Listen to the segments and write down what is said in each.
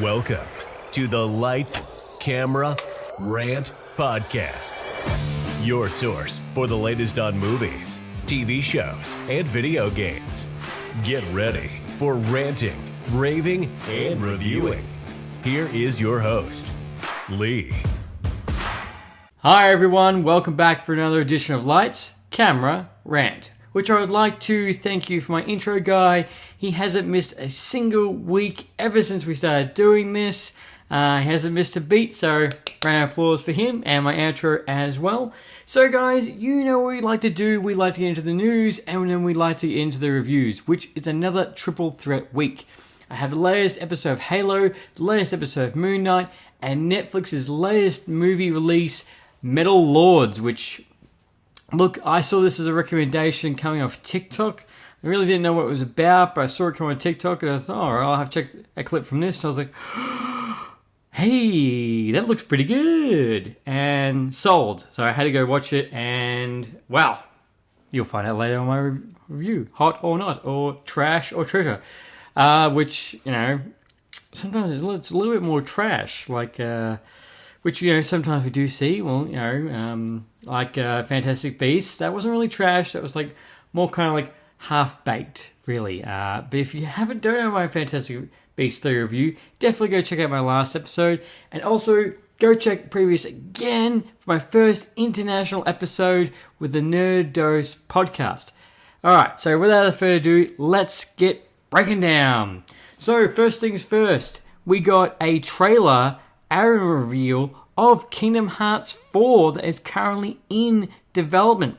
Welcome to the Light, Camera, Rant Podcast. Your source for the latest on movies, TV shows, and video games. Get ready for ranting, raving, and reviewing. Here is your host, Lee. Hi everyone, welcome back for another edition of Lights, Camera, Rant, which I would like to thank you for my intro guy. He hasn't missed a single week ever since we started doing this. He hasn't missed a beat, so round of applause for him and my outro as well. So guys, you know what we like to do. We like to get into the news and then we like to get into the reviews, which is another triple threat week. I have the latest episode of Halo, the latest episode of Moonknight, and Netflix's latest movie release, Metal Lords, which, look, I saw this as a recommendation coming off TikTok. I really didn't know what it was about, but I saw it come on TikTok and I thought, all right, I'll have to check a clip from this. So I was like, hey, that looks pretty good. And sold. So I had to go watch it and wow, you'll find out later on my review. Hot or not, or trash or treasure. Which, you know, sometimes it's a little bit more trash, like, which, you know, sometimes we do see. Well, you know, like Fantastic Beasts, that wasn't really trash. That was like more kind of like half-baked, really. But if you don't know my Fantastic Beasts 3 review, definitely go check out my last episode. And also, go check previous again for my first international episode with the Nerd Dose podcast. Alright, so without further ado, let's get breaking down. So, first things first, we got a trailer and reveal of Kingdom Hearts 4 that is currently in development,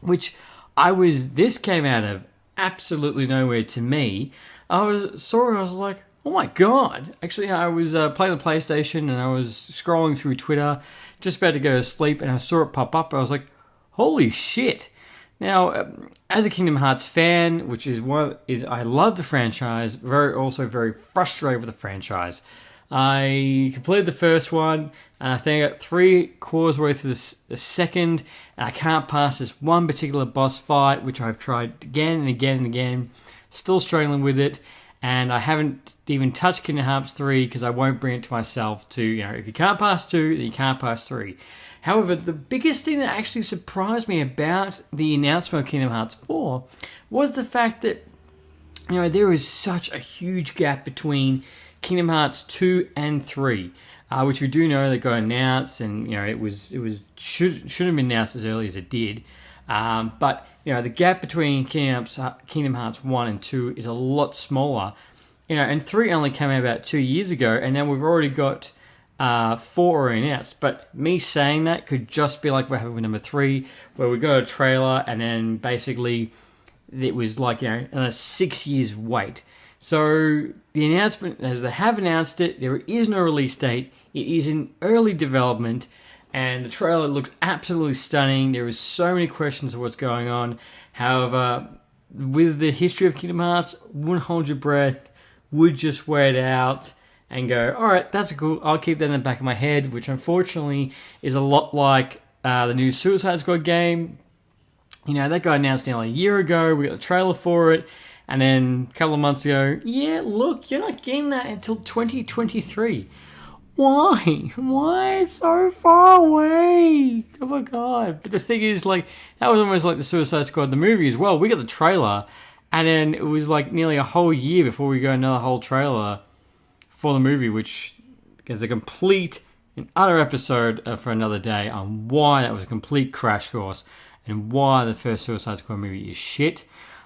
which this came out of absolutely nowhere to me. I was like, oh my god. Actually, I was playing the PlayStation and I was scrolling through Twitter, just about to go to sleep, and I saw it pop up. I was like, holy shit. Now, as a Kingdom Hearts fan, I love the franchise, also very frustrated with the franchise. I completed the first one, and I think I got 3/4 way through the second, and I can't pass this one particular boss fight, which I've tried again and again and again, still struggling with it, and I haven't even touched Kingdom Hearts 3 because I won't bring it to myself to, you know, if you can't pass 2, then you can't pass 3. However, the biggest thing that actually surprised me about the announcement of Kingdom Hearts 4 was the fact that, you know, there is such a huge gap between Kingdom Hearts 2 and 3, which we do know that got announced, and you know it should have been announced as early as it did. But you know the gap between Kingdom Hearts 1 and 2 is a lot smaller. You know, and 3 only came out about 2 years ago, and now we've already got 4 already announced. But me saying that could just be like what happened with number 3, where we got a trailer and then basically it was like, you know, a 6 years wait. So the announcement, as they have announced it, there is no release date. It is in early development, and the trailer looks absolutely stunning. There is so many questions of what's going on. However, with the history of Kingdom Hearts, wouldn't hold your breath, would just wait out and go, all right, that's cool. I'll keep that in the back of my head, which unfortunately is a lot like the new Suicide Squad game. You know, that got announced nearly a year ago. We got the trailer for it. And then a couple of months ago, yeah, look, you're not getting that until 2023. Why? Why so far away? Oh my god. But the thing is, like, that was almost like the Suicide Squad, the movie as well. We got the trailer, and then it was like nearly a whole year before we got another whole trailer for the movie, which is a complete and utter episode for another day on why that was a complete crash course and why the first Suicide Squad movie is shit.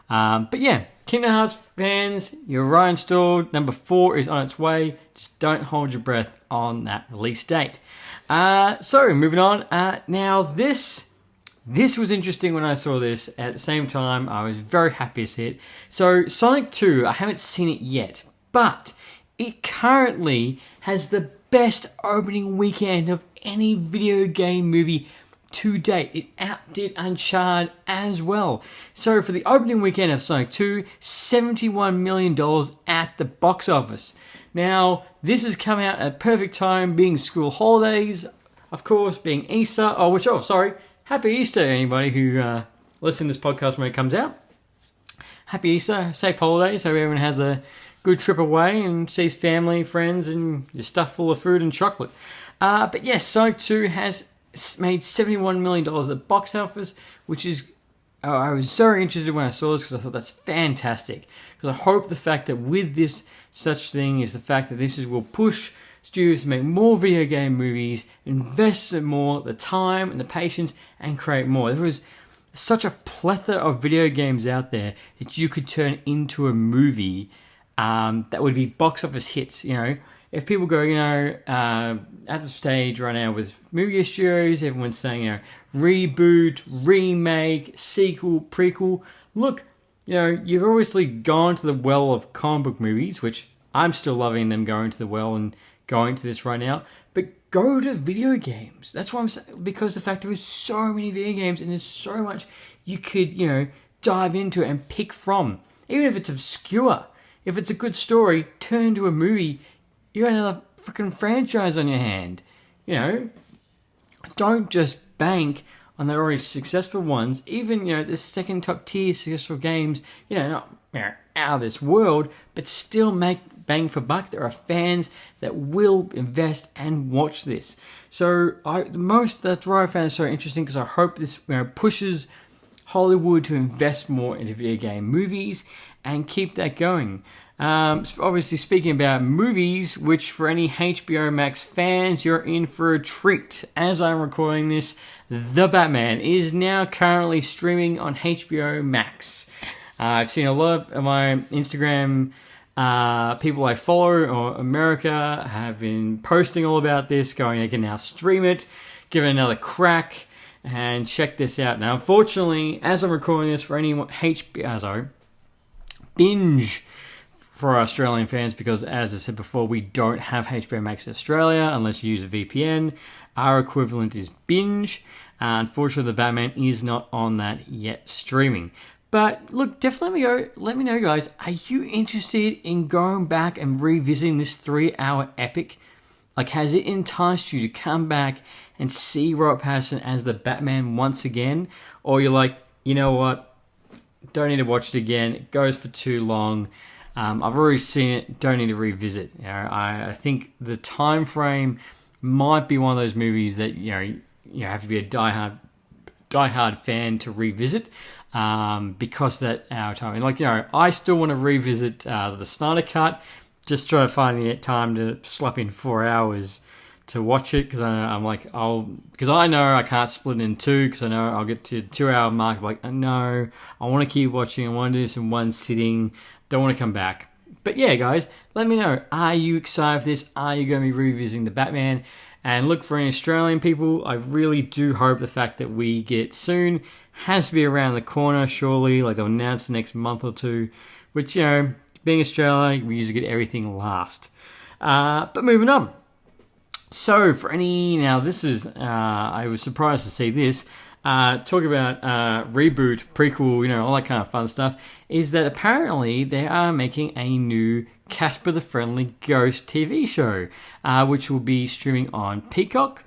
But yeah, Kingdom Hearts fans, you're right installed. Number 4 is on its way. Just don't hold your breath on that release date. So, moving on. Now, this was interesting when I saw this. At the same time, I was very happy to see it. So, Sonic 2, I haven't seen it yet, but it currently has the best opening weekend of any video game movie to date. It outdid Uncharted as well. So for the opening weekend of Sonic 2, $71 million at the box office. Now, this has come out at perfect time, being school holidays, of course, being Easter. Happy Easter, anybody who listens to this podcast when it comes out. Happy Easter, safe holidays, hope everyone has a good trip away and sees family, friends, and you're stuffed full of food and chocolate. But yes, Sonic 2 has made $71 million at the box office, which is... I was very interested when I saw this because I thought that's fantastic. Because I hope the fact that with this such thing is the fact that this will push studios to make more video game movies, invest in more, the time and the patience, and create more. There was such a plethora of video games out there that you could turn into a movie that would be box office hits. You know, if people go, at the stage right now with movie studios, everyone's saying, reboot, remake, sequel, prequel. Look, you've obviously gone to the well of comic book movies, which I'm still loving them going to the well and going to this right now. But go to video games. That's what I'm saying. Because the fact there is so many video games and there's so much you could, dive into and pick from. Even if it's obscure. If it's a good story, turn into a movie. You got another freaking franchise on your hand. Don't just bank on the already successful ones. Even, the second top tier successful games, not out of this world, but still make bang for buck. There are fans that will invest and watch this. So that's why I found it so interesting, because I hope this pushes Hollywood to invest more into video game movies and keep that going. Obviously, speaking about movies, which for any HBO Max fans, you're in for a treat. As I'm recording this, The Batman is now currently streaming on HBO Max. I've seen a lot of my Instagram people I follow or America have been posting all about this, going, they can now stream it, give it another crack, and check this out. Now, unfortunately, as I'm recording this, for any binge for our Australian fans, because as I said before, we don't have HBO Max in Australia unless you use a VPN. Our equivalent is binge. Unfortunately, The Batman is not on that yet streaming. But look, definitely let me know, guys. Are you interested in going back and revisiting this 3-hour epic? Like, has it enticed you to come back and see Robert Pattinson as the Batman once again? Or you're like, you know what? Don't need to watch it again. It goes for too long. I've already seen it. Don't need to revisit. I think the time frame might be one of those movies that you have to be a diehard fan to revisit. Because that hour time. And I still want to revisit the Snyder Cut, just try to find the time to slap in 4 hours to watch it, because I know I can't split it in two, because I know I'll get to the 2 hour mark. I'm like, no, I want to keep watching. I want to do this in one sitting. Don't want to come back. But yeah, guys, let me know. Are you excited for this? Are you going to be revisiting the Batman? And look, for any Australian people, I really do hope the fact that we get it soon has to be around the corner, surely. Like, they'll announce the next month or two, which, being Australia, we usually get everything last. But moving on. So, this is, I was surprised to see this, talk about reboot, prequel, all that kind of fun stuff, is that apparently they are making a new Casper the Friendly Ghost TV show, which will be streaming on Peacock.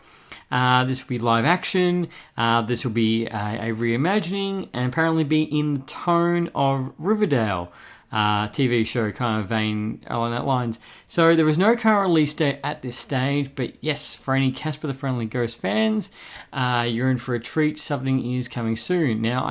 This will be live action. This will be a reimagining, and apparently be in the tone of Riverdale TV show kind of vein along that lines. So there is no current release date at this stage, but yes, for any Casper the Friendly Ghost fans, you're in for a treat. Something is coming soon. Now,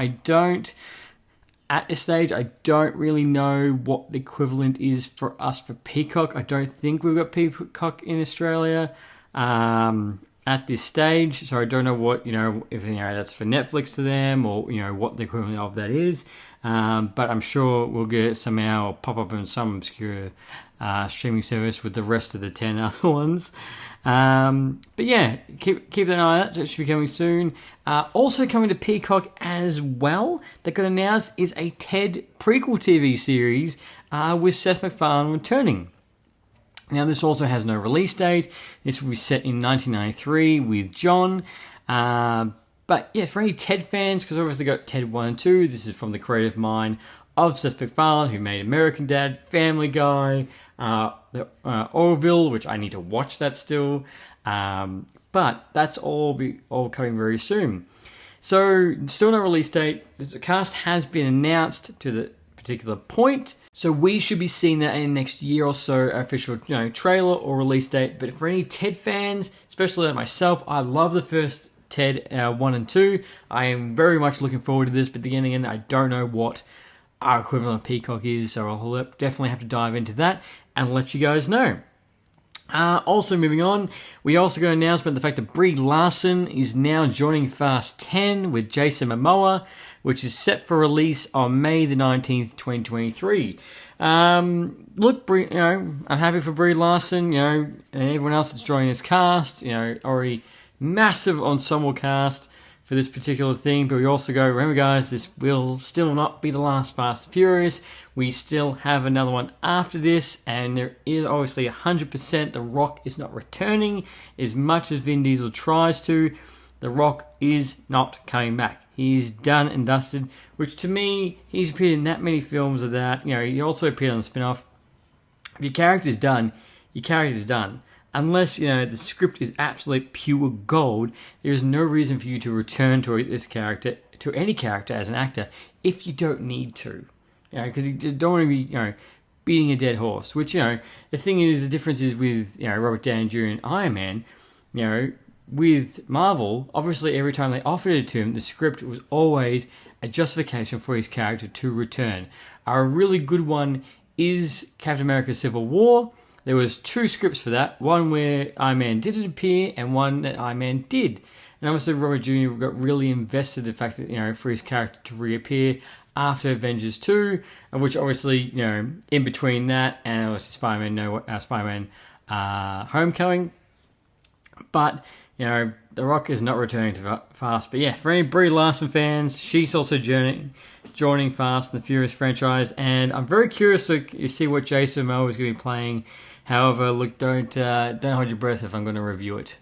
at this stage, I don't really know what the equivalent is for us for Peacock. I don't think we've got Peacock in Australia at this stage, so I don't know what, if that's for Netflix to them, or what the equivalent of that is. But I'm sure we'll get it somehow, or pop up in some obscure streaming service with the rest of the 10 other ones. But yeah, keep an eye on that. That should be coming soon. Also coming to Peacock as well, that got announced, is a Ted prequel TV series with Seth MacFarlane returning. Now, this also has no release date. This will be set in 1993 with John. But yeah, for any Ted fans, because obviously got Ted 1 and 2, this is from the creative mind of Seth MacFarlane, who made American Dad, Family Guy, Orville, which I need to watch that still. But that's all coming very soon. So, still no release date. The cast has been announced to the particular point. So we should be seeing that in the next year or so, official trailer or release date. But for any Ted fans, especially like myself, I love the first Ted 1 and 2. I am very much looking forward to this, but again, I don't know what our equivalent of Peacock is, so I'll definitely have to dive into that and let you guys know. Also moving on, we also got an announcement of the fact that Brie Larson is now joining Fast 10 with Jason Momoa, which is set for release on May the 19th, 2023. Look, Brie, I'm happy for Brie Larson, and everyone else that's joining this cast, already massive ensemble cast for this particular thing. But we also remember guys, this will still not be the last Fast and Furious. We still have another one after this, and there is obviously 100% The Rock is not returning. As much as Vin Diesel tries to, The Rock is not coming back. He's done and dusted, which to me, he's appeared in that many films of that. He also appeared on the spin-off. If your character's done, your character's done. Unless, the script is absolute pure gold, there is no reason for you to return to this character, to any character as an actor, if you don't need to. Because you don't want to be, beating a dead horse. Which, the thing is, the difference is with, Robert Downey Jr. and Iron Man, with Marvel, obviously every time they offered it to him, the script was always a justification for his character to return. A really good one is Captain America Civil War. There was 2 scripts for that, one where Iron Man didn't appear and one that Iron Man did. And obviously Robert Jr. got really invested in the fact that, for his character to reappear after Avengers 2, of which obviously, in between that and obviously Spider-Man Homecoming. But, The Rock is not returning to Fast. But yeah, for any Brie Larson fans, she's also joining Fast and the Furious franchise. And I'm very curious to see what Jason Momoa is going to be playing. However, look, don't hold your breath if I'm going to review it.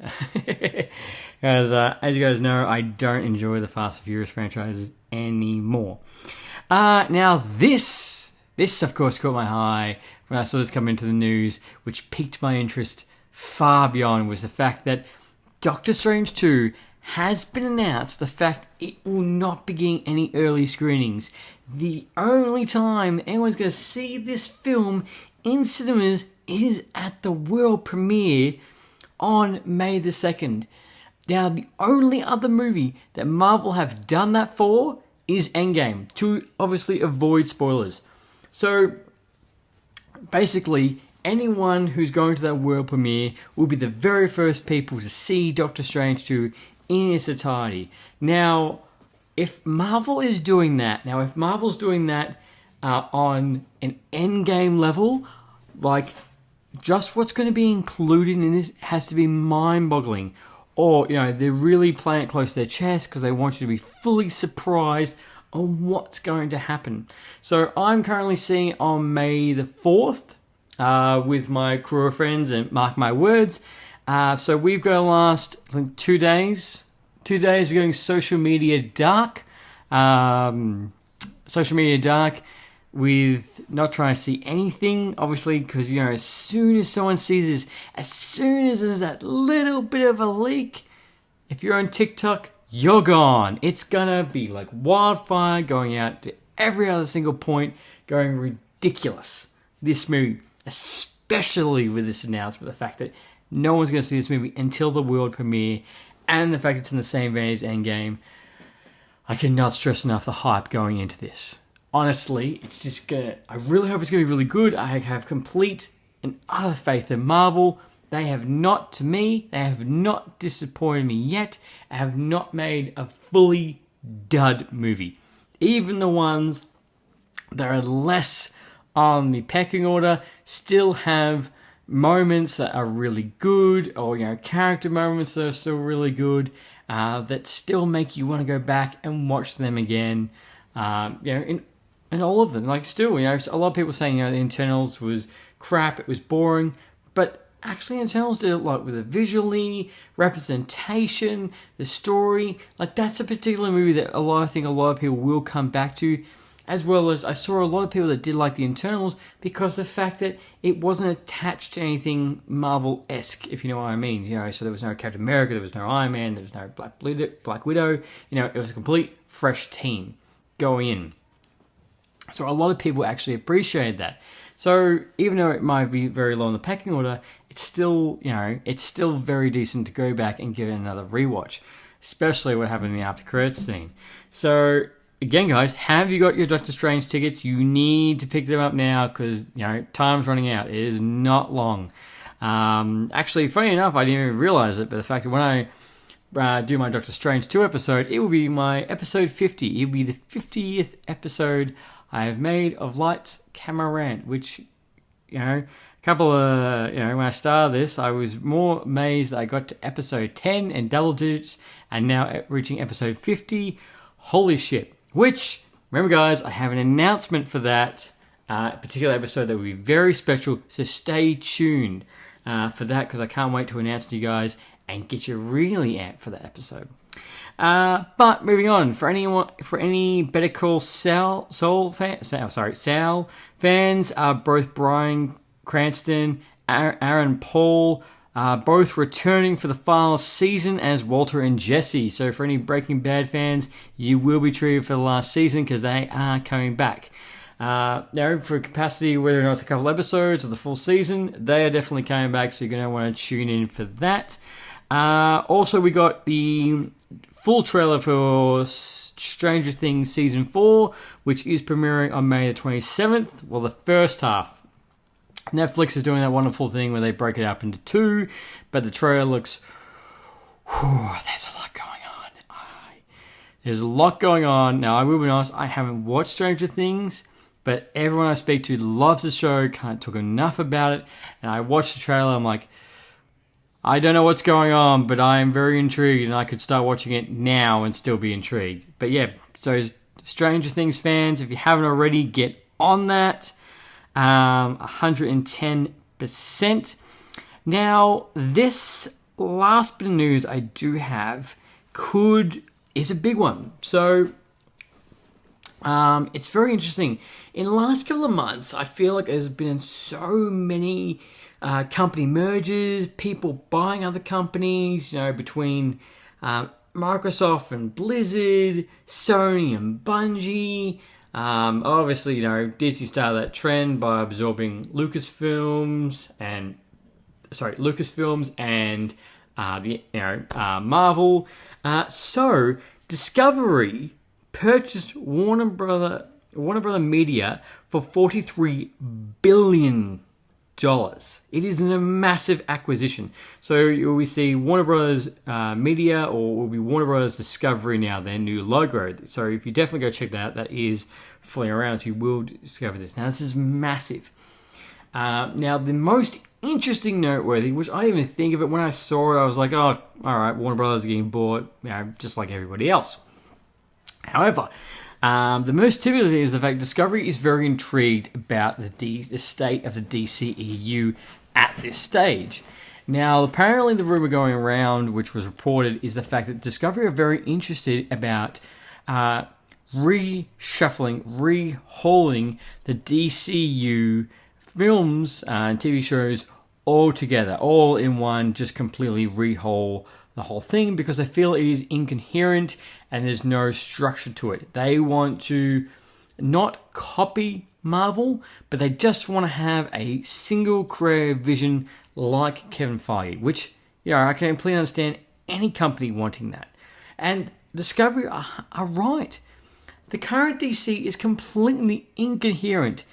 Because, as you guys know, I don't enjoy the Fast and Furious franchises anymore. Now, this of course caught my eye when I saw this come into the news, which piqued my interest far beyond, was the fact that Doctor Strange 2 has been announced, the fact it will not be getting any early screenings. The only time anyone's going to see this film in cinemas is at the world premiere on May the 2nd. Now, the only other movie that Marvel have done that for is Endgame, to obviously avoid spoilers. So, basically, anyone who's going to that world premiere will be the very first people to see Doctor Strange 2 in its entirety. Now, if Marvel's doing that on an Endgame level, like, just what's going to be included in this has to be mind-boggling. Or, they're really playing it close to their chest because they want you to be fully surprised on what's going to happen. So I'm currently seeing on May the 4th with my crew of friends, and mark my words. So we've got to last, I think, 2 days. 2 days of going social media dark. With not trying to see anything, obviously, because, as soon as someone sees this, as soon as there's that little bit of a leak, if you're on TikTok, you're gone. It's gonna be like wildfire, going out to every other single point, going ridiculous. This movie, especially with this announcement, the fact that no one's gonna see this movie until the world premiere, and the fact it's in the same vein as Endgame, I cannot stress enough the hype going into this. Honestly, it's just I really hope it's gonna be really good. I have complete and utter faith in Marvel. They have not disappointed me yet. I have not made a fully dud movie. Even the ones that are less on the pecking order still have moments that are really good, or character moments that are still really good, that still make you want to go back and watch them again. In all of them, like, still, a lot of people saying, the Internals was crap, it was boring, but actually Internals did a lot with the visually, representation, the story. Like, that's a particular movie that I think a lot of people will come back to, as well as I saw a lot of people that did like the Internals because of the fact that it wasn't attached to anything Marvel-esque, if you know what I mean. So there was no Captain America, there was no Iron Man, there was no Black Widow. It was a complete fresh team going in. So a lot of people actually appreciate that. So even though it might be very low in the pecking order, it's still, it's still very decent to go back and give it another rewatch, especially what happened in the after credits scene. So again, guys, have you got your Doctor Strange tickets? You need to pick them up now because, time's running out. It is not long. Actually, funny enough, I didn't even realize it, but the fact that when I do my Doctor Strange 2 episode, it will be my episode 50. It will be the 50th episode I have made of Lights, Camera, Rant, which, a couple of, when I started this, I was more amazed that I got to episode 10 and double digits, and now reaching episode 50. Holy shit. Which, remember guys, I have an announcement for that particular episode that will be very special, so stay tuned for that, because I can't wait to announce to you guys and get you really amped for that episode. But moving on, for any Better Call Saul fans, both Bryan Cranston, Aaron Paul, both returning for the final season as Walter and Jesse. So for any Breaking Bad fans, you will be treated for the last season because they are coming back. Now, for capacity, whether or not it's a couple episodes or the full season, they are definitely coming back, so you're going to want to tune in for that. Also, we got the full trailer for Stranger Things Season 4, which is premiering on May the 27th. Well, the first half. Netflix is doing that wonderful thing where they break it up into two, but the trailer looks... there's a lot going on. There's a lot going on. Now, I will be honest, I haven't watched Stranger Things, but everyone I speak to loves the show, can't talk enough about it, and I watched the trailer, I'm like... I don't know what's going on, but I am very intrigued, and I could start watching it now and still be intrigued. But yeah, so Stranger Things fans, if you haven't already, get on that. 110%. Now, this last bit of news I do have is a big one. So, it's very interesting. In the last couple of months, I feel like there's been so many... company mergers, people buying other companies, between Microsoft and Blizzard, Sony and Bungie. Obviously, Disney started that trend by absorbing Lucasfilms and Marvel. So Discovery purchased Warner Brother Media for $43 billion. It is a massive acquisition. So we see Warner Brothers Media, or will be Warner Brothers Discovery now, their new logo. So if you definitely go check that out, that is flying around, so you will discover this. Now this is massive. Now the most interesting noteworthy, which I didn't even think of it when I saw it, I was like, oh, all right, Warner Brothers are getting bought, just like everybody else. However, the most typical thing is the fact Discovery is very intrigued about the state of the DCEU at this stage. Now, apparently the rumor going around, which was reported, is the fact that Discovery are very interested about rehauling the DCU films and TV shows all together, all in one, just completely rehaul the whole thing, because they feel it is incoherent and there's no structure to it. They want to not copy Marvel, but they just want to have a single creative vision like Kevin Feige, which, I can completely understand any company wanting that. And Discovery are right. The current DC is completely incoherent.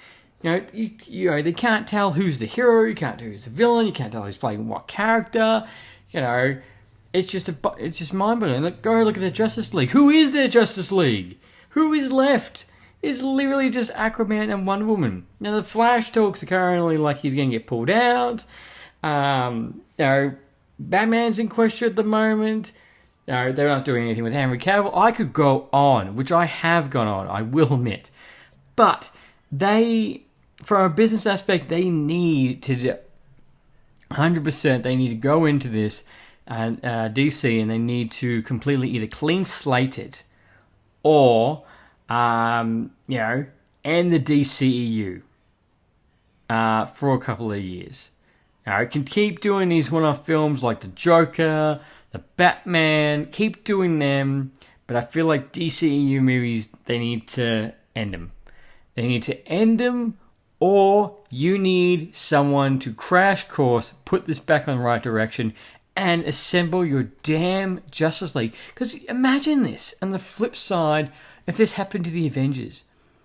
They can't tell who's the hero, you can't tell who's the villain, you can't tell who's playing what character, It's just mind-boggling. Go look at the Justice League. Who is their Justice League? Who is left? It's literally just Aquaman and Wonder Woman. Now, the Flash talks are currently like he's going to get pulled out. Batman's in question at the moment. They're not doing anything with Henry Cavill. I could go on, which I have gone on, I will admit. But from a business aspect, they need to 100%, they need to go into this and DC, and they need to completely either clean slate it or, end the DCEU for a couple of years. Now, it can keep doing these one-off films like the Joker, the Batman, keep doing them, but I feel like DCEU movies, they need to end them. They need to end them, or you need someone to crash course, put this back on the right direction, and assemble your damn Justice League. Because imagine this, on the flip side, if this happened to the Avengers.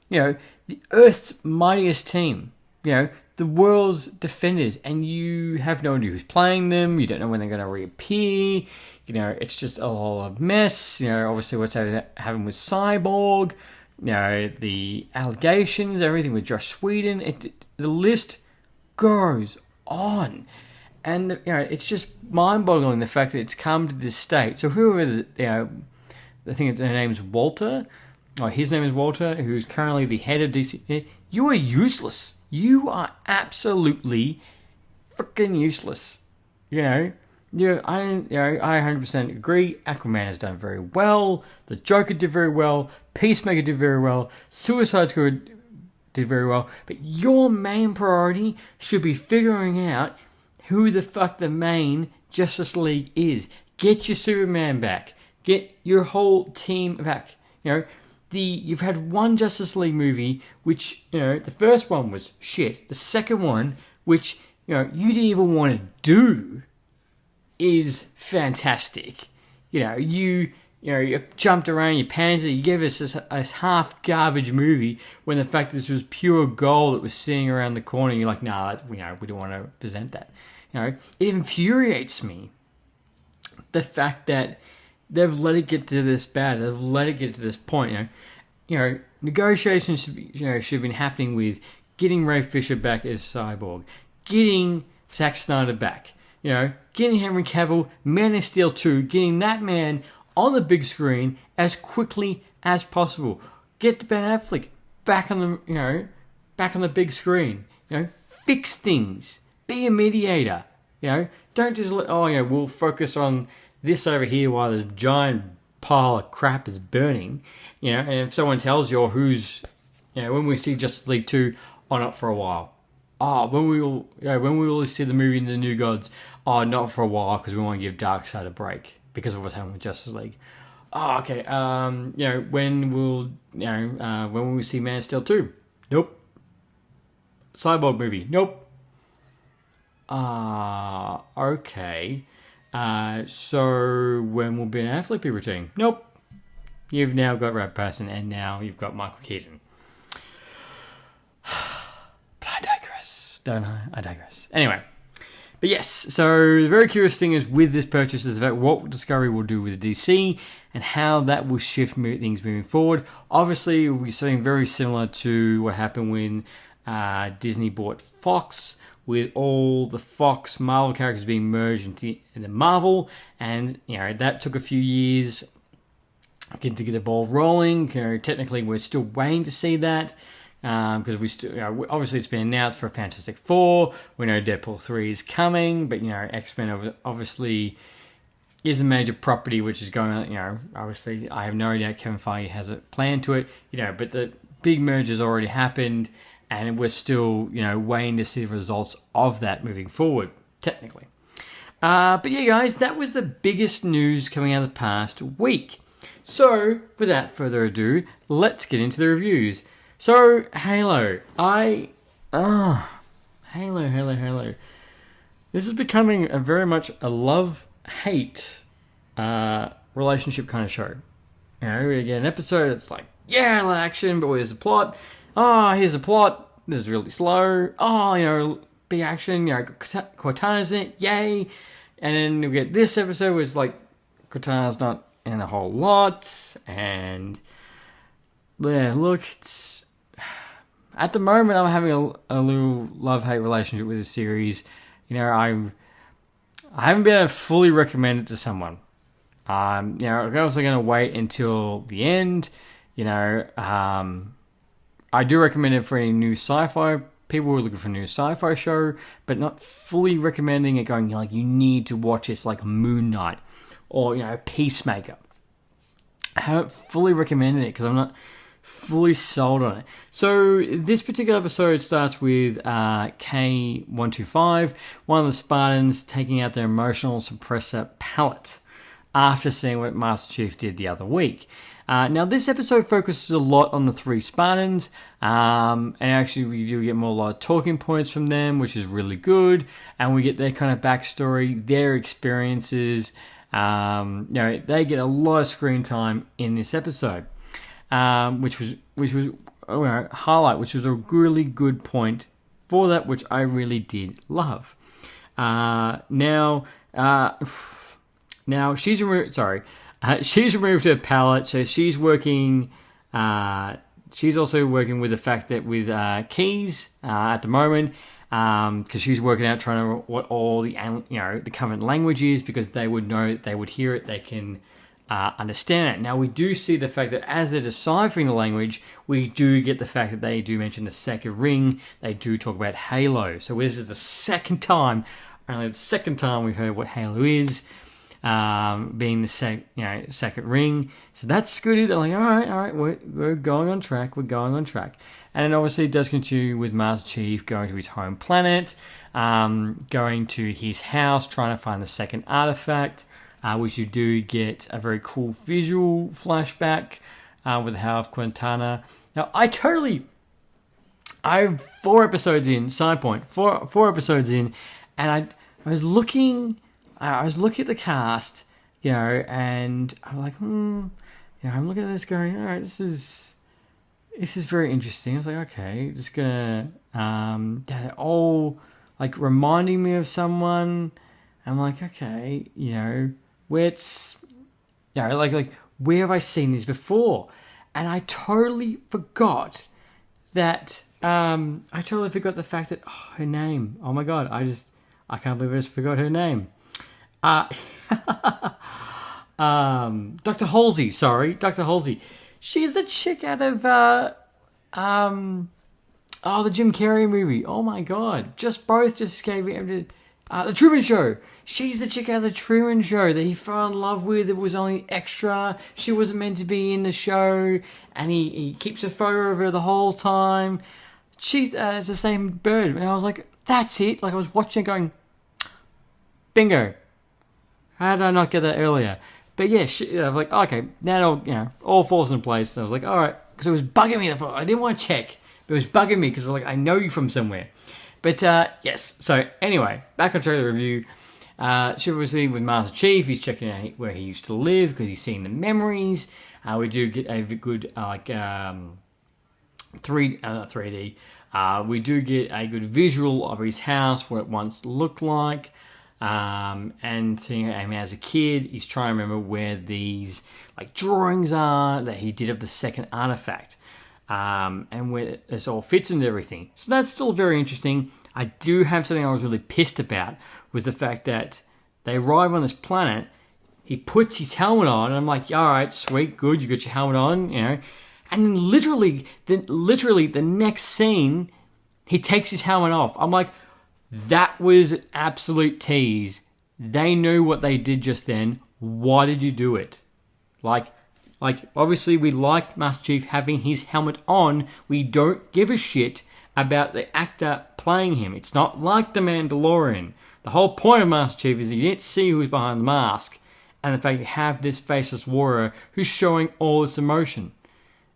The Earth's mightiest team. The world's defenders, and you have no idea who's playing them. You don't know when they're going to reappear. It's just a whole mess. Obviously what's happened with Cyborg. The allegations, everything with Josh Whedon. The list goes on. And, it's just mind-boggling the fact that it's come to this state. So whoever, I think her name's Walter, or his name is Walter, who's currently the head of DC. You are useless. You are absolutely freaking useless. I 100% agree. Aquaman has done very well. The Joker did very well. Peacemaker did very well. Suicide Squad did very well. But your main priority should be figuring out who the fuck the main Justice League is. Get your Superman back. Get your whole team back. You've had one Justice League movie, which, the first one was shit. The second one, which, you didn't even want to do, is fantastic. You jumped around, you pantsed it, you gave us this half garbage movie when the fact that this was pure gold that was sitting around the corner. You're like, nah, we don't want to present that. It infuriates me, the fact that they've let it get to this bad. They've let it get to this point. Negotiations should have been happening with getting Ray Fisher back as Cyborg, getting Zack Snyder back, getting Henry Cavill, Man of Steel 2, getting that man on the big screen as quickly as possible. Get Ben Affleck back on the big screen. Fix things. Be a mediator. Don't just we'll focus on this over here while this giant pile of crap is burning. And if someone tells you who's, when we see Justice League 2, not for a while. When we will see the movie The New Gods, not for a while because we want to give Darkseid a break because of what's happening with Justice League. Okay. When will we see Man of Steel 2? Nope. Cyborg movie? Nope. Okay. So when will Ben Affleck be returning? Nope. You've now got Rat Patterson, and now you've got Michael Keaton. But I digress, don't I? I digress. Anyway. But yes, so the very curious thing is with this purchase is about what Discovery will do with DC and how that will shift things moving forward. Obviously, it will be something very similar to what happened when Disney bought Fox, with all the Fox Marvel characters being merged into Marvel, and that took a few years to get the ball rolling. Technically, we're still waiting to see that because we still obviously it's been announced for Fantastic Four. We know Deadpool 3 is coming, but X-Men obviously is a major property which is going on. Obviously, I have no doubt Kevin Feige has a plan to it. But the big merger's already happened. And we're still, waiting to see the results of that moving forward, technically. But yeah, guys, that was the biggest news coming out of the past week. So, without further ado, let's get into the reviews. So, Halo. Halo. This is becoming very much a love-hate relationship kind of show. We get an episode that's like, yeah, I like action, but where's the plot? Here's the plot. This is really slow. Big action. Cortana's in it. Yay. And then we get this episode where it's like Cortana's not in a whole lot. And yeah, look, at the moment I'm having a little love-hate relationship with this series. I haven't been able to fully recommend it to someone. I'm also going to wait until the end. I do recommend it for any new sci-fi people who are looking for a new sci-fi show, but not fully recommending it going you need to watch this like Moonknight or Peacemaker. I haven't fully recommended it because I'm not fully sold on it. So this particular episode starts with K-125, one of the Spartans taking out their emotional suppressor pallet after seeing what Master Chief did the other week. Now, this episode focuses a lot on the 3 Spartans, and actually we do get a lot of talking points from them, which is really good, and we get their kind of backstory, their experiences. They get a lot of screen time in this episode, which was highlight, which was a really good point for that, which I really did love. Now she's removed. She's removed her palette, so she's working. She's also working with the fact that with keys at the moment, because she's working out trying to what all the the current language is, because they would know, they would hear it, they can understand it. Now we do see the fact that as they're deciphering the language, we do get the fact that they do mention the second ring. They do talk about Halo. So this is the second time, only the second time we've heard what Halo is. Being the second ring, so that's good. They're like, all right, we're going on track. And then obviously it does continue with Master Chief going to his home planet, going to his house, trying to find the second artifact, which you do get a very cool visual flashback with the House of Quintana. Now I'm 4 episodes in. Side point, four episodes in, and I was looking at the cast, and I'm like, I'm looking at this going, all right, this is very interesting. I was like, okay, just gonna, they're all like reminding me of someone. I'm like, okay, where where have I seen this before? And I totally forgot that, the fact that, her name, oh my God, I can't believe I just forgot her name. Dr. Halsey, Dr. Halsey. She's the chick out of the Jim Carrey movie. Oh my God, just gave him the Truman Show. She's the chick out of the Truman Show that he fell in love with. It was only extra. She wasn't meant to be in the show, and he keeps a photo of her the whole time. She's it's the same bird, and I was like, that's it. Like I was watching, it going, bingo. How did I not get that earlier? But yeah, I was like, okay, now it all falls into place. And I was like, all right, because it was bugging me. I didn't want to check, but it was bugging me because I know you from somewhere. But yes, so anyway, back on track of the review. She obviously with Master Chief, he's checking out where he used to live because he's seeing the memories. We do get a good 3D. We do get a good visual of his house, what it once looked like. And seeing him as a kid, he's trying to remember where these drawings are that he did of the second artifact, and where this all fits into everything. So that's still very interesting. I do have something I was really pissed about, was the fact that they arrive on this planet, he puts his helmet on, and I'm like, all right, sweet, good, you got your helmet on, and then literally the next scene, he takes his helmet off. I'm like, that was an absolute tease. They knew what they did just then. Why did you do it? Like obviously we like Master Chief having his helmet on. We don't give a shit about the actor playing him. It's not like The Mandalorian. The whole point of Master Chief is that you didn't see who's behind the mask, and the fact you have this faceless warrior who's showing all this emotion.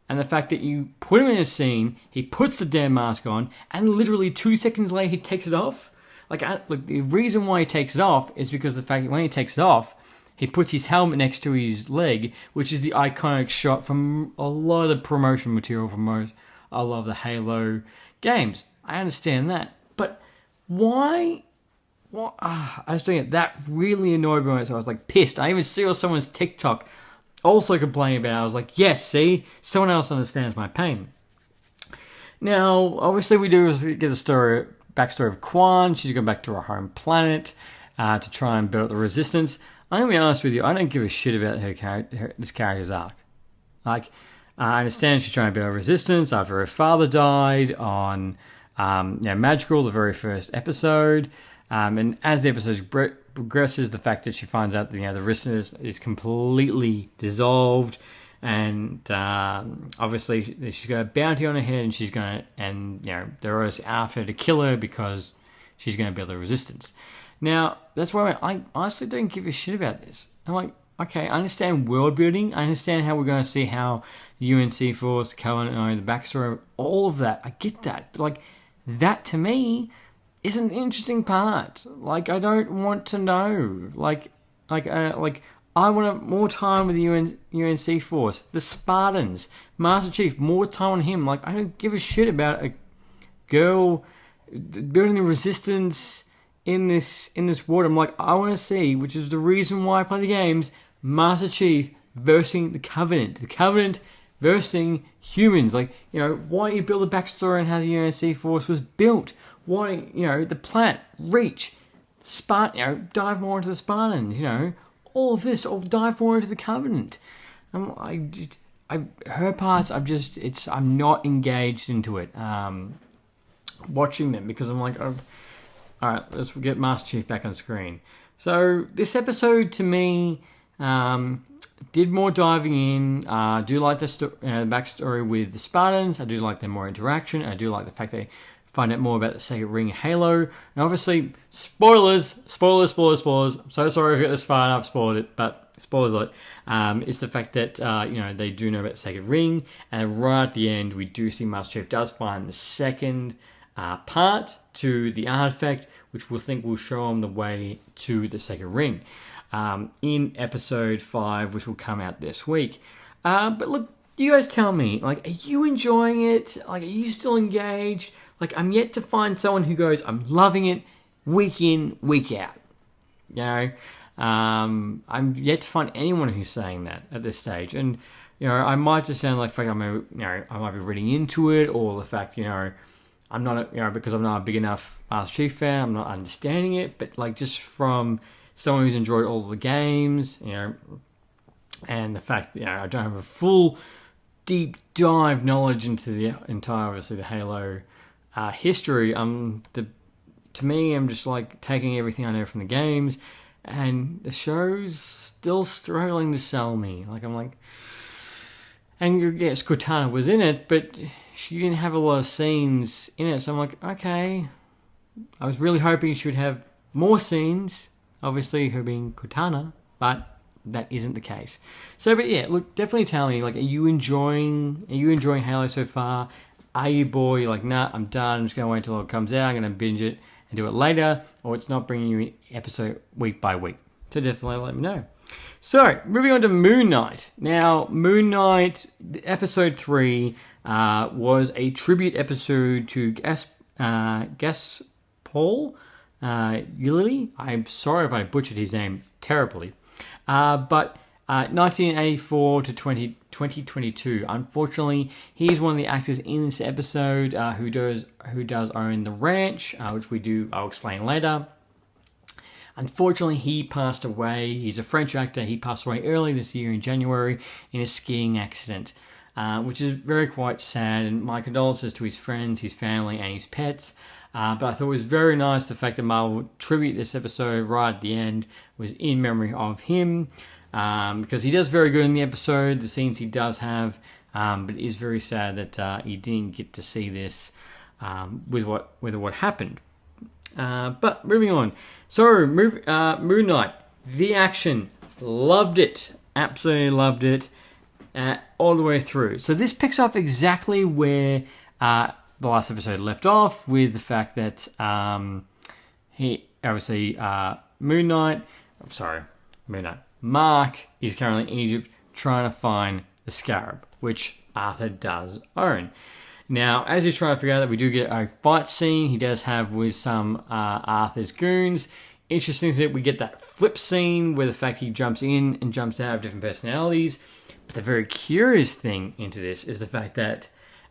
And the fact that you put him in a scene, he puts the damn mask on, and literally 2 seconds later he takes it off. The reason why he takes it off is because the fact that when he takes it off, he puts his helmet next to his leg, which is the iconic shot from a lot of the promotion material from a lot of the Halo games. I understand that, but why? What? I was doing it. That really annoyed me, so I was pissed. I even saw someone's TikTok also complaining about it. I was like, yes, see, someone else understands my pain. Now, obviously, we do get the backstory of Quan. She's going back to her home planet to try and build up the resistance. I'm going to be honest with you, I don't give a shit about this character's arc. I understand she's trying to build resistance after her father died on Magical, the very first episode. And as the episode progresses, the fact that she finds out that the resistance is completely dissolved, and obviously she's got a bounty on her head, and she's going to, and they're always after her to kill her because she's going to build the resistance. Now that's why I honestly don't give a shit about this. I'm like, okay, I understand world building. I understand how we're going to see how the UNC Force, Covenant, the backstory, all of that. I get that. But, like, that to me is an interesting part. Like, I don't want to know. Like I want more time with the UNC Force, the Spartans, Master Chief, more time on him. Like, I don't give a shit about a girl building the resistance in this world. I'm like, I want to see, which is the reason why I play the games, Master Chief versus the Covenant versus humans. Like, you know, why don't you build a backstory on how the UNC Force was built? Why don't, you know, the planet, Reach, dive more into the Spartans, you know, all of this, or dive more into the Covenant. Her parts, I'm not engaged into it. Watching them, because I'm like, alright, let's get Master Chief back on screen. So this episode to me did more diving in. I do like the backstory with the Spartans. I do like their more interaction. I do like the fact they find out more about the Sega Ring Halo. And obviously, spoilers. I'm so sorry if you got this far and I've spoiled it, but spoilers alert. It's the fact that they do know about the Sega Ring, and right at the end, we do see Master Chief does find the second part to the artifact, which we'll think will show him the way to the Sega Ring in episode 5, which will come out this week. But look, you guys tell me, like, are you enjoying it? Like, are you still engaged? Like, I'm yet to find someone who goes, I'm loving it, week in, week out. You know, I'm yet to find anyone who's saying that at this stage. And, you know, I might just sound like I might be reading into it, or the fact, you know, I'm not, because I'm not a big enough Master Chief fan, I'm not understanding it. But, like, just from someone who's enjoyed all the games, you know, and the fact that, you know, I don't have a full deep dive knowledge into the entire, obviously, the Halo history. To me, I'm just like taking everything I know from the games, and the show's still struggling to sell me. Like, I'm like, and yes, Cortana was in it, but she didn't have a lot of scenes in it. So I'm like, okay, I was really hoping she would have more scenes. Obviously, her being Cortana, but that isn't the case. So, but yeah, look, definitely tell me, like, are you enjoying Halo so far? Are you bored? You're like, nah, I'm done. I'm just going to wait until it comes out. I'm going to binge it and do it later. Or it's not bringing you an episode week by week. So definitely let me know. So, moving on to Moonknight. Now, Moonknight, episode 3, was a tribute episode to Paul Ulithi. I'm sorry if I butchered his name terribly. But 1984 to 2022. Unfortunately, he's one of the actors in this episode who does own the ranch, which I'll explain later. Unfortunately, he passed away. He's a French actor. He passed away early this year in January in a skiing accident, which is very quite sad. And my condolences to his friends, his family, and his pets. But I thought it was very nice the fact that Marvel tribute this episode right at the end was in memory of him. Because he does very good in the episode, the scenes he does have, but it is very sad that he didn't get to see this with what happened. But moving on, so Moonknight, the action, loved it, absolutely loved it, all the way through. So this picks up exactly where the last episode left off, with the fact that Moonknight. Mark is currently in Egypt trying to find the Scarab, which Arthur does own. Now, as he's trying to figure out that, we do get a fight scene he does have with some Arthur's goons. Interesting that we get that flip scene where the fact he jumps in and jumps out of different personalities. But the very curious thing into this is the fact that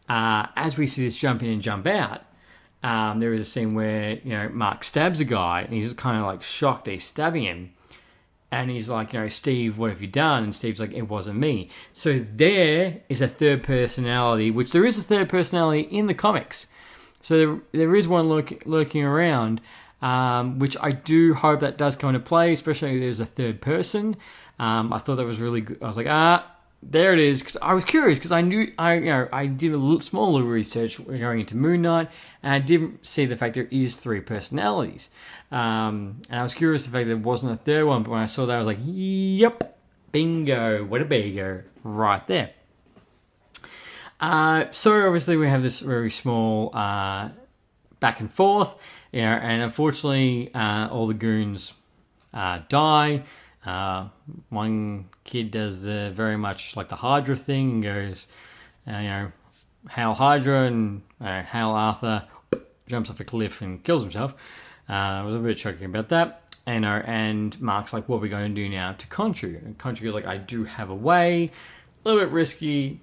as we see this jump in and jump out, there is a scene where, you know, Mark stabs a guy and he's kind of like shocked that he's stabbing him. And he's like, you know, Steve, what have you done? And Steve's like, it wasn't me. So there is a third personality, which there is a third personality in the comics. So there is one lurking around, which I do hope that does come into play, especially if there's a third person. I thought that was really good. I was like, there it is. Because I was curious, because I did a small little research going into Moonknight, and I didn't see the fact there is 3 personalities. And I was curious the fact there wasn't a third one, but when I saw that, I was like, yep, Bingo. What a bingo. Right there. So obviously we have this very small back and forth, and unfortunately all the goons die. One kid does the very much like the Hydra thing and goes, Hail Hydra, and Hail Arthur jumps off a cliff and kills himself. I was a bit choking about that. And Mark's like, what are we going to do now to Khonshu? And Khonshu goes like, I do have a way. A little bit risky,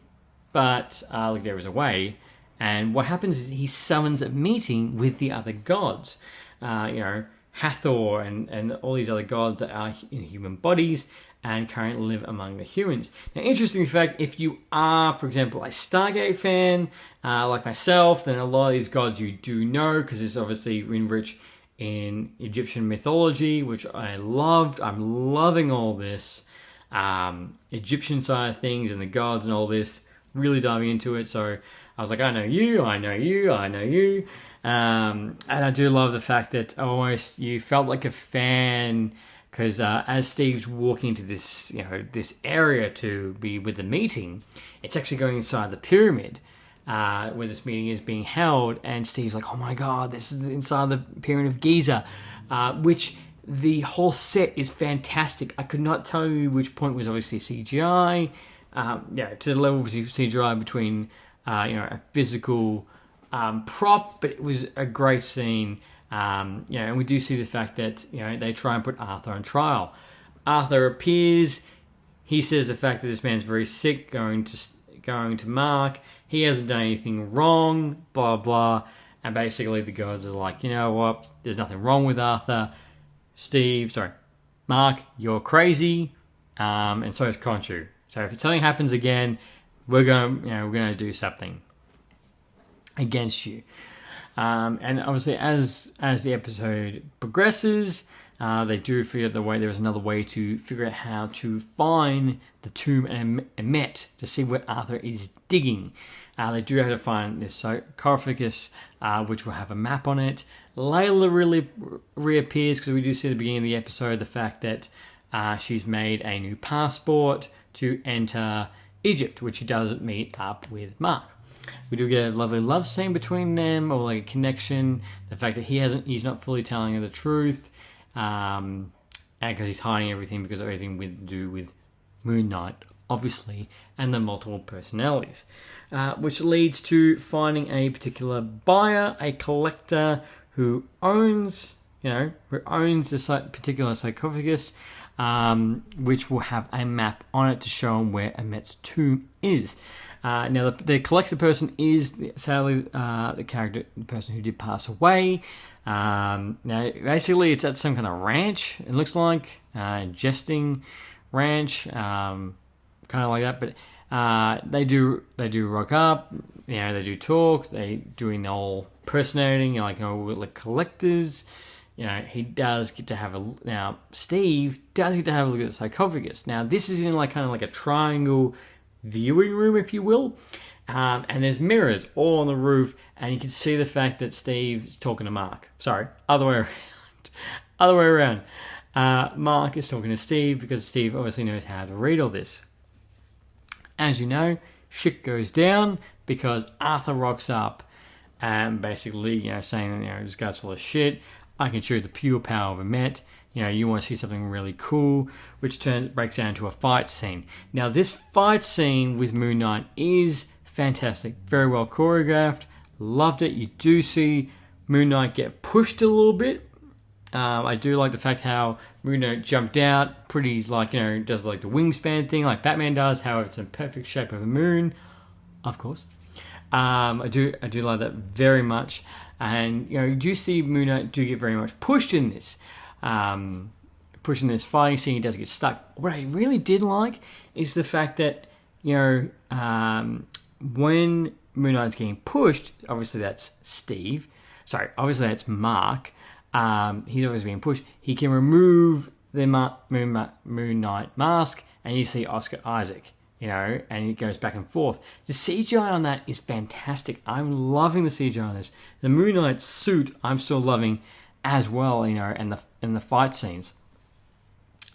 but there is a way. And what happens is he summons a meeting with the other gods. Hathor and all these other gods that are in human bodies and currently live among the humans. Now, interesting fact, if you are, for example, a Stargate fan, like myself, then a lot of these gods you do know, because it's obviously enriched in Egyptian mythology, which I loved. I'm loving all this Egyptian side of things and the gods and all this, really diving into it. So I was like, I know you, I know you, I know you. And I do love the fact that almost you felt like a fan, because as Steve's walking into this, this area to be with the meeting, it's actually going inside the pyramid where this meeting is being held, and Steve's like, oh my god, this is inside the pyramid of Giza, which the whole set is fantastic. I could not tell you which point was obviously CGI, to the level of CGI between a physical prop, but it was a great scene. And we do see the fact that they try and put Arthur on trial. Arthur appears. He says the fact that this man's very sick, going to Mark. He hasn't done anything wrong. Blah blah. And basically the gods are like, you know what? There's nothing wrong with Arthur. Mark, you're crazy. And so is Khonshu. So if something happens again, we're gonna do something against you. And obviously, as the episode progresses, they do figure the way there's another way to figure out how to find the tomb and Emmet to see where Arthur is digging. They do have to find this sarcophagus, which will have a map on it. Layla really reappears, because we do see at the beginning of the episode the fact that she's made a new passport to enter Egypt, which she does meet up with Mark. We do get a lovely love scene between them, or like a connection. The fact that he's not fully telling her the truth, and because he's hiding everything because of everything to do with Moonknight, obviously, and the multiple personalities, which leads to finding a particular buyer, a collector who owns this particular sarcophagus, which will have a map on it to show him where Emmet's tomb is. Now, the collector person is sadly the person who did pass away. Now, basically, it's at some kind of ranch. It looks like jesting ranch, kind of like that. But they do rock up. They do talk. They doing the whole personating, like collectors. He does get to have Steve does get to have a look at the sarcophagus. Now, this is in kind of like a triangle viewing room, if you will, and there's mirrors all on the roof, and you can see the fact that Steve is talking to Mark. Sorry, other way around. Mark is talking to Steve, because Steve obviously knows how to read all this. As you know, shit goes down because Arthur rocks up and basically saying this guy's full of shit. I can show you the pure power of Emmet. You want to see something really cool, which breaks down to a fight scene. Now, this fight scene with Moonknight is fantastic. Very well choreographed. Loved it. You do see Moonknight get pushed a little bit. I do like the fact how Moonknight jumped out. Pretty, does the wingspan thing like Batman does. However, it's in perfect shape of a moon, of course. I do like that very much. And, you do see Moonknight do get very much pushed in this. Pushing this fighting scene, he does get stuck. What I really did like is the fact that, when Moonknight's getting pushed, obviously that's Steve. Sorry, obviously that's Mark. He's obviously being pushed. He can remove the Moonknight mask, and you see Oscar Isaac, and it goes back and forth. The CGI on that is fantastic. I'm loving the CGI on this. The Moonknight suit, I'm still loving as well, and the fight scenes.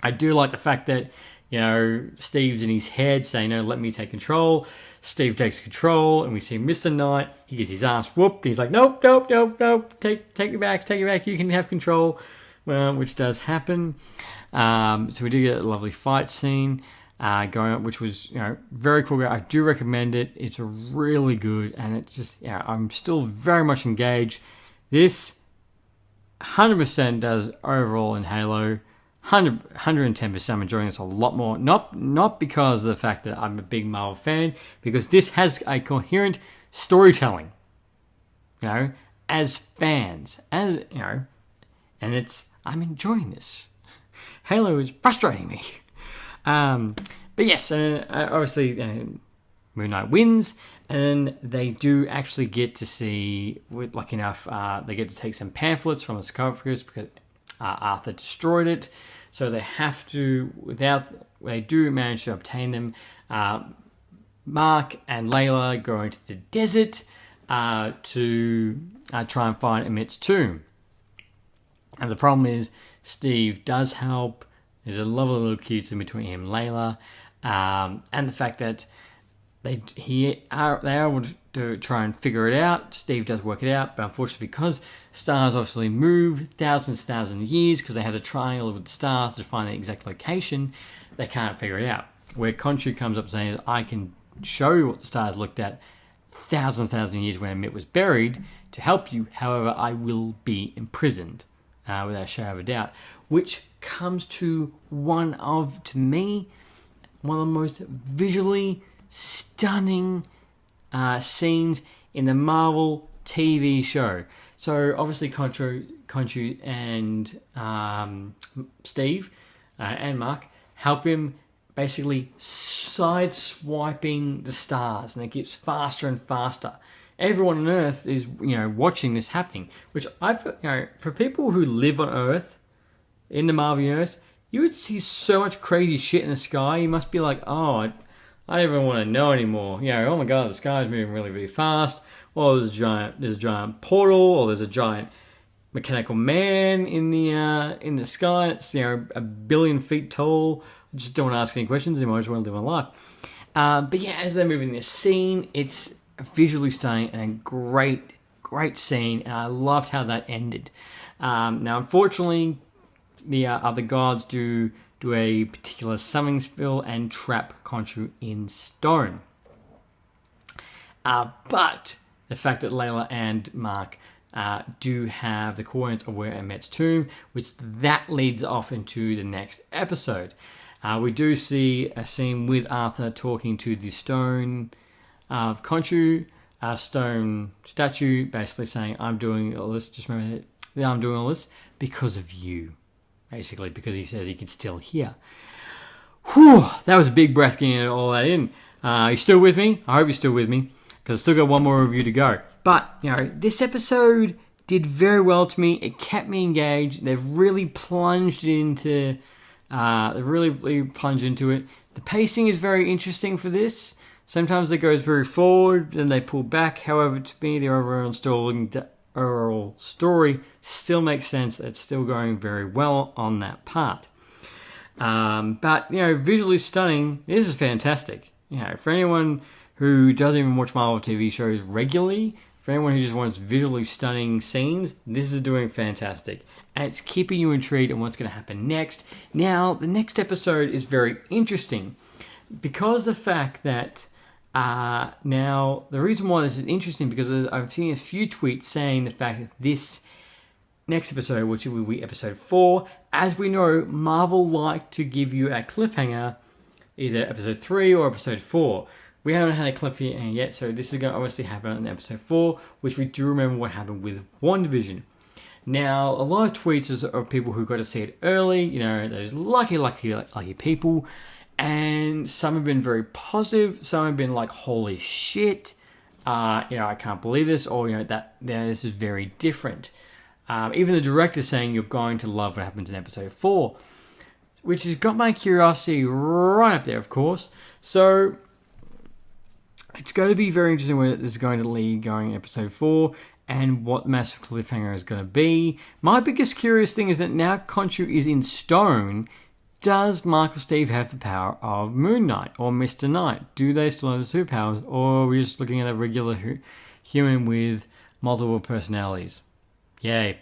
I do like the fact that, Steve's in his head saying, no, let me take control. Steve takes control, and we see Mr. Knight. He gets his ass whooped. He's like, nope. Take it back. You can have control. Well, which does happen. So we do get a lovely fight scene going on, which was very cool. I do recommend it. It's really good, and it's just I'm still very much engaged. This 100% does overall in Halo. 110%. I'm enjoying this a lot more. Not because of the fact that I'm a big Marvel fan, because this has a coherent storytelling. As fans, and I'm enjoying this. Halo is frustrating me. But yes, obviously Moonknight wins, and they do actually get to see, with lucky enough, they get to take some pamphlets from the sarcophagus because Arthur destroyed it. So they have to, they do manage to obtain them. Mark and Layla go into the desert to try and find Emmett's tomb. And the problem is, Steve does help. There's a lovely little cute in between him and Layla. And the fact that they are able to try and figure it out. Steve does work it out, but unfortunately, because stars obviously move thousands of years, because they have to triangle with the stars to find the exact location, they can't figure it out. Where Khonshu comes up saying, I can show you what the stars looked at thousands of years when Emmett was buried to help you. However, I will be imprisoned, without a shadow of a doubt. Which comes to to me, one of the most visually stunning scenes in the Marvel TV show. So obviously Khonshu and Steve and Mark help him basically side-swiping the stars, and it gets faster and faster. Everyone on Earth is watching this happening, which for people who live on Earth in the Marvel universe, you would see so much crazy shit in the sky. You must be like, I don't even want to know anymore. Oh my god, the sky's moving really, really fast. Well, there's a giant portal, or there's a giant mechanical man in the sky. It's 1 billion feet tall. I just don't want to ask any questions anymore. I just want to live my life. But as they're moving this scene, it's visually stunning and a great scene. And I loved how that ended. Now, unfortunately, the other gods do a particular summoning spell and trap Khonshu in stone. But the fact that Layla and Mark do have the coordinates of where Emmett's tomb, which that leads off into the next episode. We do see a scene with Arthur talking to the stone of Khonshu, stone statue, basically saying, I'm doing all this, just remember that I'm doing all this because of you. Basically, because he says he can still hear. Whew, that was a big breath getting all that in. You still with me? I hope you're still with me, because I've still got one more review to go. But, this episode did very well to me. It kept me engaged. They've really plunged into it. The pacing is very interesting for this. Sometimes it goes very forward, then they pull back. However, to me, the overall story still makes sense. It's still going very well on that part. But, visually stunning. This is fantastic. For anyone who doesn't even watch Marvel TV shows regularly, for anyone who just wants visually stunning scenes, this is doing fantastic. And it's keeping you intrigued on what's going to happen next. Now, the next episode is very interesting because the fact that now, the reason why this is interesting, because I've seen a few tweets saying the fact that this next episode, which will be episode 4, as we know, Marvel like to give you a cliffhanger, either episode 3 or episode 4. We haven't had a cliffhanger yet, so this is going to obviously happen in episode 4, which we do remember what happened with WandaVision. Now, a lot of tweets of people who got to see it early, those lucky people. And some have been very positive. Some have been like, holy shit. I can't believe this. Or, this is very different. Even the director's saying you're going to love what happens in episode 4. Which has got my curiosity right up there, of course. So, it's going to be very interesting where this is going to lead going in episode 4. And what massive cliffhanger is going to be. My biggest curious thing is that now Khonshu is in stone. does Michael Steve have the power of Moonknight or Mr. Knight? Do they still have the superpowers, or are we just looking at a regular human with multiple personalities? Yay.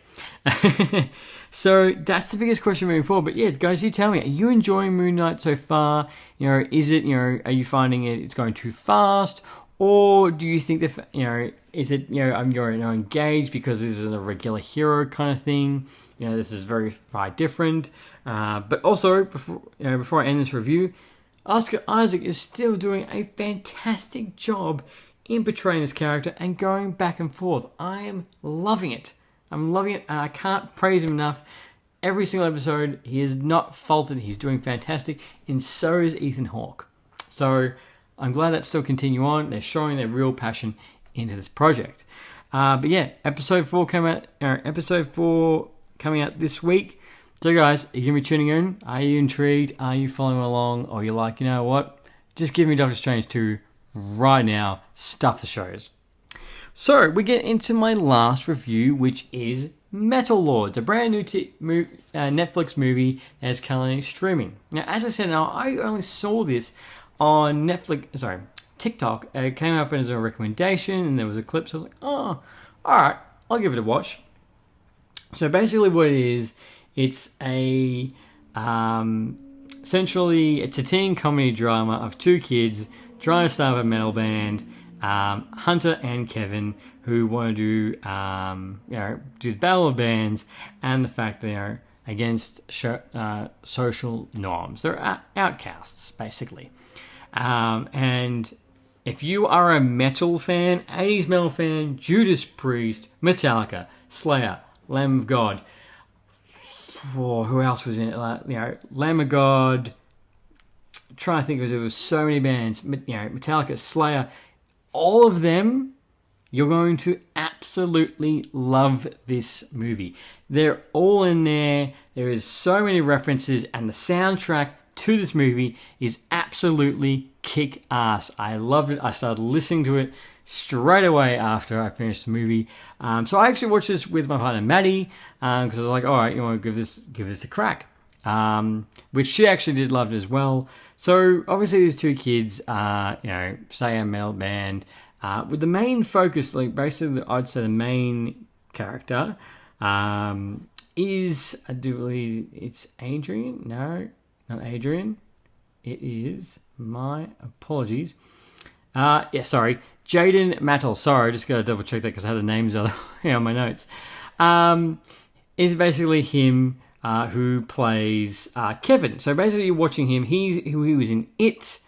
So that's the biggest question moving forward. But yeah, guys, you tell me, are you enjoying Moonknight so far? Is it, are you finding it's going too fast? Or do you think that, is it, you're engaged because this is a regular hero kind of thing? This is very far different. But also, before I end this review, Oscar Isaac is still doing a fantastic job in portraying this character and going back and forth. I am loving it. I'm loving it, and I can't praise him enough. Every single episode, he is not faulted. He's doing fantastic, and so is Ethan Hawke. So I'm glad that's still continuing on. They're showing their real passion into this project. But yeah, episode 4 coming out this week. So guys, are you going to be tuning in? Are you intrigued? Are you following along? Or you're like, you know what? Just give me Doctor Strange 2 right now. Stuff the shows. So we get into my last review, which is Metal Lords, a brand new Netflix movie that is currently streaming. Now, as I said, I only saw this on TikTok. It came up as a recommendation, and there was a clip, so I was like, oh, alright, I'll give it a watch. So basically what it is, it's essentially it's a teen comedy drama of two kids trying to start a metal band, Hunter and Kevin, who want to do the battle of bands, and the fact they are against social norms. They're outcasts, basically. And if you are a metal fan, 80s metal fan, Judas Priest, Metallica, Slayer, Lamb of God, who else was in it? Lamb of God. I'm trying to think, because there was so many bands. Metallica, Slayer, all of them. You're going to absolutely love this movie. They're all in there. There is so many references, and the soundtrack to this movie is absolutely kick-ass. I loved it. I started listening to it straight away after I finished the movie. So I actually watched this with my partner Maddie, because I was like, all right, you want to give this a crack, which she actually did love it as well. So obviously these two kids, say a metal band, with the main focus, basically I'd say the main character is, I do believe it's Adrian. No, not Adrian. It is, my apologies. Sorry. Jaden Mattel. Sorry, I just got to double check that because I had the names on my notes. It's basically him who plays Kevin. So basically you're watching him. He was in It.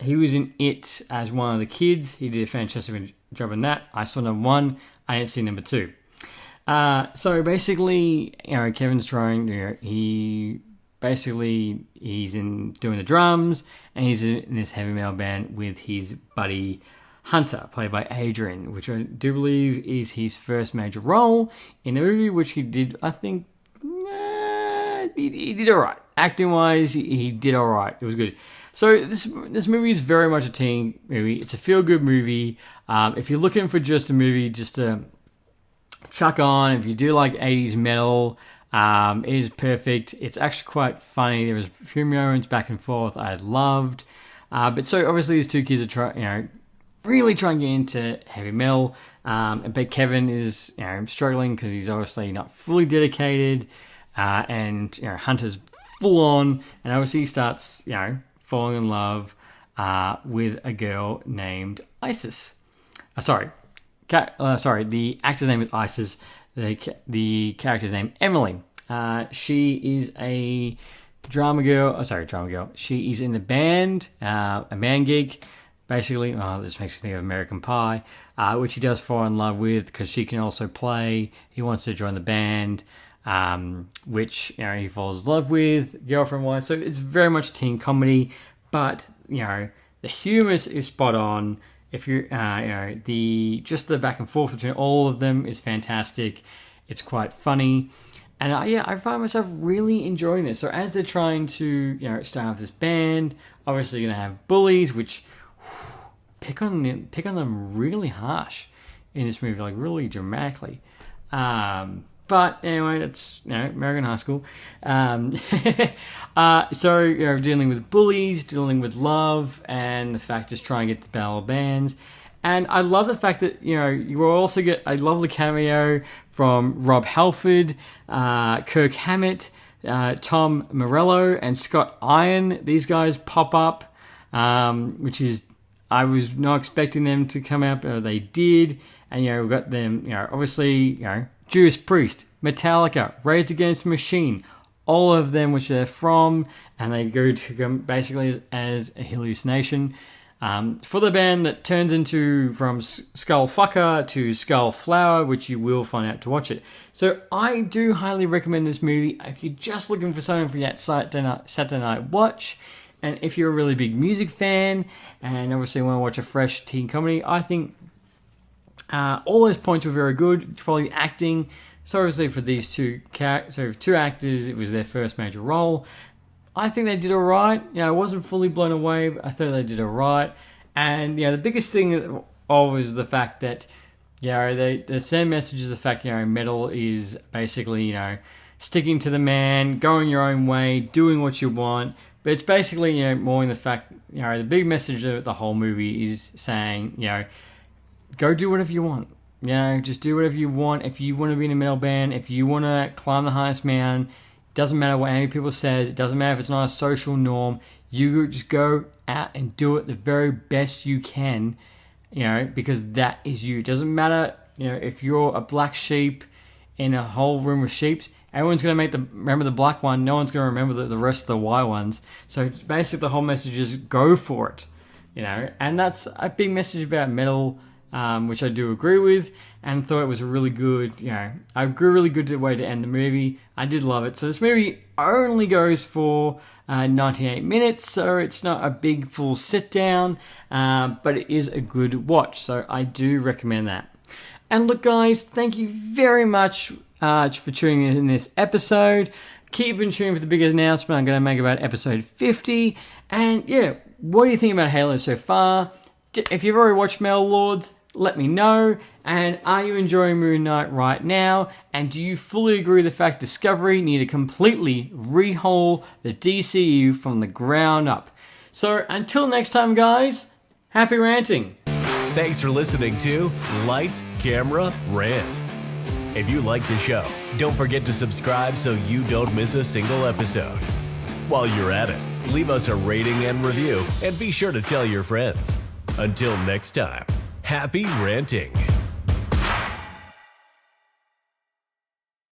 He was in It as one of the kids. He did a fantastic job in that. I saw number 1. I didn't see number 2. So basically, Kevin's trying. He's in doing the drums, and he's in this heavy metal band with his buddy Hunter, played by Adrian, which I do believe is his first major role in a movie, which he did. I think he did all right. Acting wise, he did all right. It was good. So this movie is very much a teen movie. It's a feel good movie. If you're looking for just a movie just to chuck on, if you do like 80s metal, it is perfect. It's actually quite funny. There was a few moments back and forth I loved. But so obviously these two kids are really trying to get into heavy metal. But Kevin is struggling because he's obviously not fully dedicated. And Hunter's full on, and obviously he starts falling in love with a girl named Isis. The actor's name is Isis. The character's name Emily. She is a drama girl. She is in the band, a band gig. Basically, this makes me think of American Pie, which he does fall in love with because she can also play. He wants to join the band, which he falls in love with, girlfriend-wise. So it's very much teen comedy, but the humor is spot on. If you the back and forth between all of them is fantastic. It's quite funny, and I find myself really enjoying this. So as they're trying to start this band, obviously you're gonna have bullies, which pick on them really harsh in this movie, like really dramatically. But anyway, that's American high school. So dealing with bullies, dealing with love, and the fact just trying to get the battle of bands. And I love the fact that you will also get a lovely cameo from Rob Halford, Kirk Hammett, Tom Morello, and Scott Iron. These guys pop up, which is I was not expecting them to come out, but they did. And we've got them. Obviously, Judas Priest, Metallica, Rage Against the Machine, all of them which they're from, and they go to basically as a hallucination. For the band that turns into from Skullfucker to Skullflower, which you will find out to watch it. So I do highly recommend this movie if you're just looking for something for that Saturday night watch, and if you're a really big music fan and obviously want to watch a fresh teen comedy. I think all those points were very good. Probably acting. So obviously for these two actors, it was their first major role. I think they did alright. I wasn't fully blown away, but I thought they did alright. And the biggest thing is the fact that the same message is the fact metal is basically sticking to the man, going your own way, doing what you want. But it's basically more in the fact the big message of the whole movie is saying go do whatever you want. Just do whatever you want. If you want to be in a metal band, if you want to climb the highest mountain, doesn't matter what any people says. It doesn't matter if it's not a social norm. You just go out and do it the very best you can, because that is you. It doesn't matter, if you're a black sheep in a whole room of sheeps. Everyone's going to remember the black one. No one's going to remember the rest of the white ones. So it's basically the whole message is go for it, And that's a big message about metal, which I do agree with, and thought it was a really good, really good way to end the movie. I did love it. So this movie only goes for 98 minutes, so it's not a big full sit down, but it is a good watch. So I do recommend that. And look, guys, thank you very much for tuning in this episode. Keep in tune for the biggest announcement I'm going to make about episode 50. And what do you think about Halo so far? If you've already watched Metal Lords, let me know. And are you enjoying Moonknight right now? And do you fully agree with the fact Discovery need to completely rehaul the DCU from the ground up? So until next time, guys, happy ranting. Thanks for listening to Lights, Camera, Rant. If you like the show, don't forget to subscribe so you don't miss a single episode. While you're at it, leave us a rating and review, and be sure to tell your friends. Until next time, happy ranting.